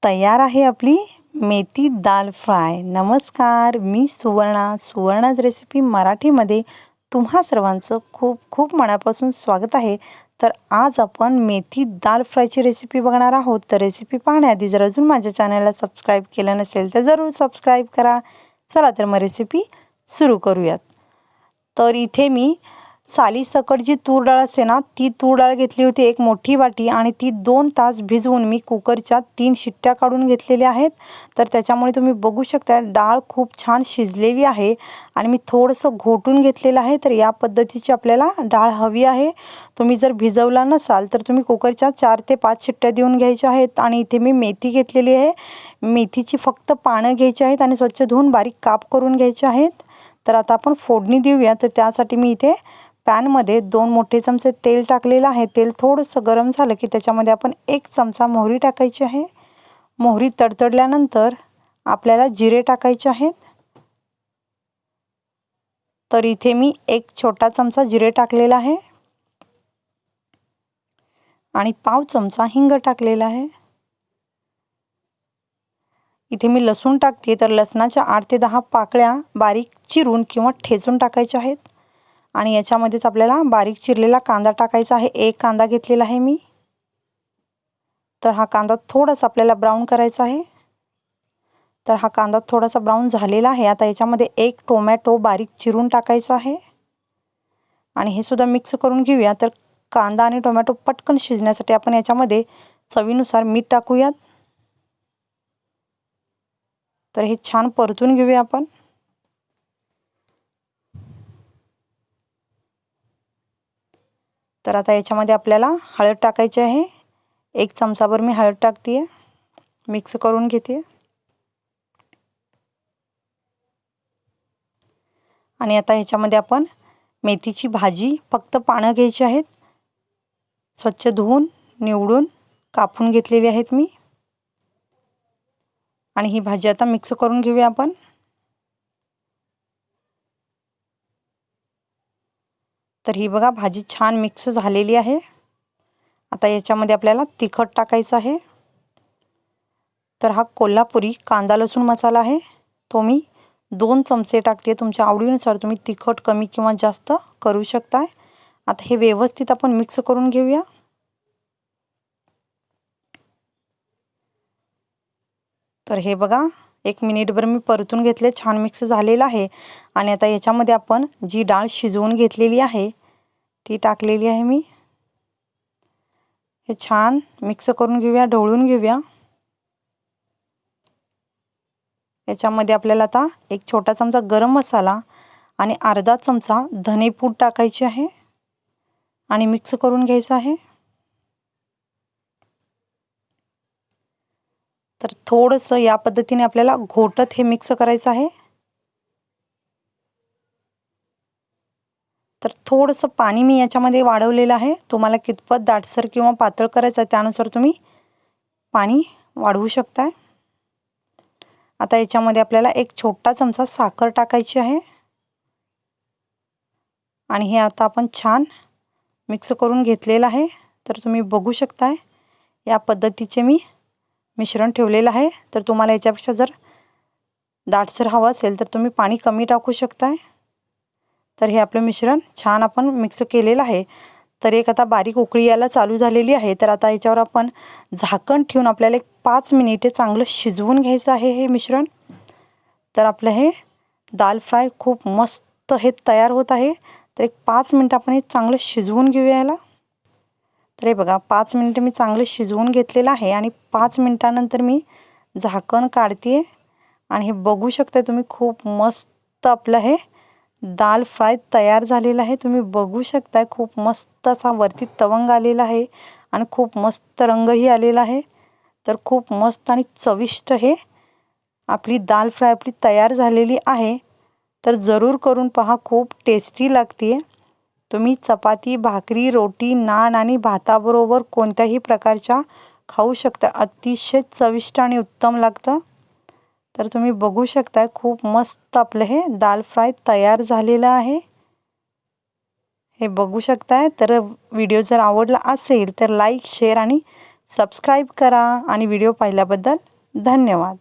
तयार आहे आपली मेथी दाल फ्राय। नमस्कार, मी सुवर्णाज रेसिपी मराठीमध्ये तुम्हा सर्वांचं खूप खूप मनापासून स्वागत आहे। तर आज आपण मेथी दाल फ्रायची रेसिपी बघणार आहोत। तर रेसिपी पाहण्याआधी जर अजून माझ्या चॅनलला सबस्क्राईब केलं नसेल तर जरूर सबस्क्राईब करा। चला तर मग रेसिपी सुरू करूयात। तर इथे मी सालीसकट जी तूर डाळ असते ना, ती तूर डाळ घेतली होती एक मोठी वाटी आणि ती 2 तास भिजवून मी कुकरच्या 3 शिट्ट्या काढून घेतलेल्या आहेत। तर त्याच्यामुळे तुम्ही बघू शकता डाळ खूप छान शिजलेली आहे आणि मी थोडंसं घोटून घेतलेलं आहे। तर या पद्धतीची आपल्याला डाळ हवी आहे। तुम्ही जर भिजवला नसाल तर तुम्ही कुकरच्या 4 ते 5 शिट्ट्या देऊन घ्यायच्या आहेत। आणि इथे मी मेथी घेतलेली आहे। मेथीची फक्त पानं घ्यायची आहेत आणि स्वच्छ धुवून बारीक काप करून घ्यायचे आहेत। तर आता आपण फोडणी देऊया। तर त्यासाठी मी इथे पॅनमध्ये 2 मोठे चमचे तेल टाकलेलं आहे। तेल थोडंसं गरम झालं की त्याच्यामध्ये आपण 1 चमचा मोहरी टाकायची आहे। मोहरी तडतडल्यानंतर आपल्याला जिरे टाकायचे आहेत। तर इथे मी 1 छोटा चमचा जिरे टाकलेला आहे आणि पाव चमचा हिंग टाकलेला आहे। इथे मी लसूण टाकते। तर लसणाच्या 8 ते 10 पाकळ्या बारीक चिरून किंवा ठेचून टाकायच्या आहेत। आणि याच्यामध्येच आपल्याला बारीक चिरलेला कांदा टाकायचा आहे। 1 कांदा घेतलेला आहे मी। तर हा कांदा थोडासा आपल्याला ब्राऊन करायचा आहे। तर हा कांदा थोडासा ब्राऊन झालेला आहे। आता याच्यामध्ये 1 टोमॅटो बारीक चिरून टाकायचा आहे आणि हे सुद्धा मिक्स करून घेऊया। तर कांदा आणि टोमॅटो पटकन शिजण्यासाठी आपण याच्यामध्ये चवीनुसार मीठ टाकूयात। तर हे छान परतून घेऊया आपण। तर आता याच्यामध्ये आपल्याला हळद टाकायची आहे। 1 चमचाभर मी हळद टाकते, मिक्स करून घेते। आणि आता ह्याच्यामध्ये आपण मेथीची भाजी फक्त पानं घ्यायची आहेत। स्वच्छ धुवून निवडून कापून घेतलेली आहेत मी। आणि ही भाजी आता मिक्स करून घेऊया आपण। तर ही बघा भाजी छान मिक्स झालेली आहे। आता याच्यामध्ये आपल्याला तिखट टाकायचं आहे। तर हा कोल्हापुरी कांदा लसूण मसाला आहे, तो मी 2 चमचे टाकते। तुमच्या आवडीनुसार तुम्ही तिखट कमी किंवा जास्त करू शकता। आता हे व्यवस्थित आपण मिक्स करून घेऊया। तर हे बघा 1 मिनिटभर मी परतून घेतले, छान मिक्स झालेलं आहे। आणि आता याच्यामध्ये आपण जी डाळ शिजवून घेतलेली आहे ती टाकलेली आहे मी। हे छान मिक्स करून घेऊया, ढवळून घेऊया। याच्यामध्ये आपल्याला आता 1 छोटा चमचा गरम मसाला आणि अर्धा चमचा धनेपूड टाकायची आहे आणि मिक्स करून घ्यायचं आहे। तर थोडंसं या पद्धतीने आपल्याला घोटत हे मिक्स करायचं आहे। तर थोडंसं पाणी मी याच्यामध्ये वाढवलेलं आहे। तुम्हाला कितपत दाटसर किंवा पातळ करायचं त्यानुसार तुम्ही पाणी वाढवू शकता। आता याच्यामध्ये आपल्याला 1 छोटा चमचा साखर टाकायची आहे आणि हे आता आपण छान मिक्स करून घेतलेलं आहे। तर तुम्ही बघू शकता या पद्धतीचे मी मिश्रण ठेवलेलं आहे। तर तुम्हाला याच्यापेक्षा जर दाटसर हवं असेल तर तुम्ही पाणी कमी टाकू शकता। तर हे आपलं मिश्रण छान आपण मिक्स केलेलं आहे। तर एक आता बारीक उकळी यायला चालू झालेली आहे। तर आता याच्यावर आपण झाकण ठेवून आपल्याला 5 मिनिटे चांगलं शिजवून घ्यायचं आहे हे मिश्रण। तर आपलं हे दाल फ्राय खूप मस्त हे तयार होत आहे। तर 5 मिनिट आपण हे चांगलं शिजवून घेऊया याला। तर हे बघा 5 मिनिटे मी चांगलं शिजवून घेतलेलं आहे आणि 5 मिनिटानंतर मी झाकण काढते आणि हे बघू शकता तुम्ही खूप मस्त आपलं हे दाल फ्राय तयार झालेला आहे। तुम्ही बघू शकता खूप मस्त असा वरती तवंग आलेला आहे आणि खूप मस्त रंगही आलेला आहे। तर खूप मस्त आणि चविष्ट हे आपली दाल फ्राय आपली तयार झालेली आहे। तर जरूर करून पहा, खूप टेस्टी लागते। तुम्ही चपाती, भाकरी, रोटी, नान आणि भाताबरोबर कोणत्याही प्रकारच्या खाऊ शकता। अतिशय चविष्ट आणि उत्तम लागतं। तर तुम्ही बघू शकता खूप मस्त आपलं हे दाल फ्राय तयार झालेलं आहे। हे बघू शकताय। तर व्हिडिओ जर आवडला असेल तर लाईक, शेअर आणि सबस्क्राईब करा आणि व्हिडिओ पाहिल्याबद्दल धन्यवाद.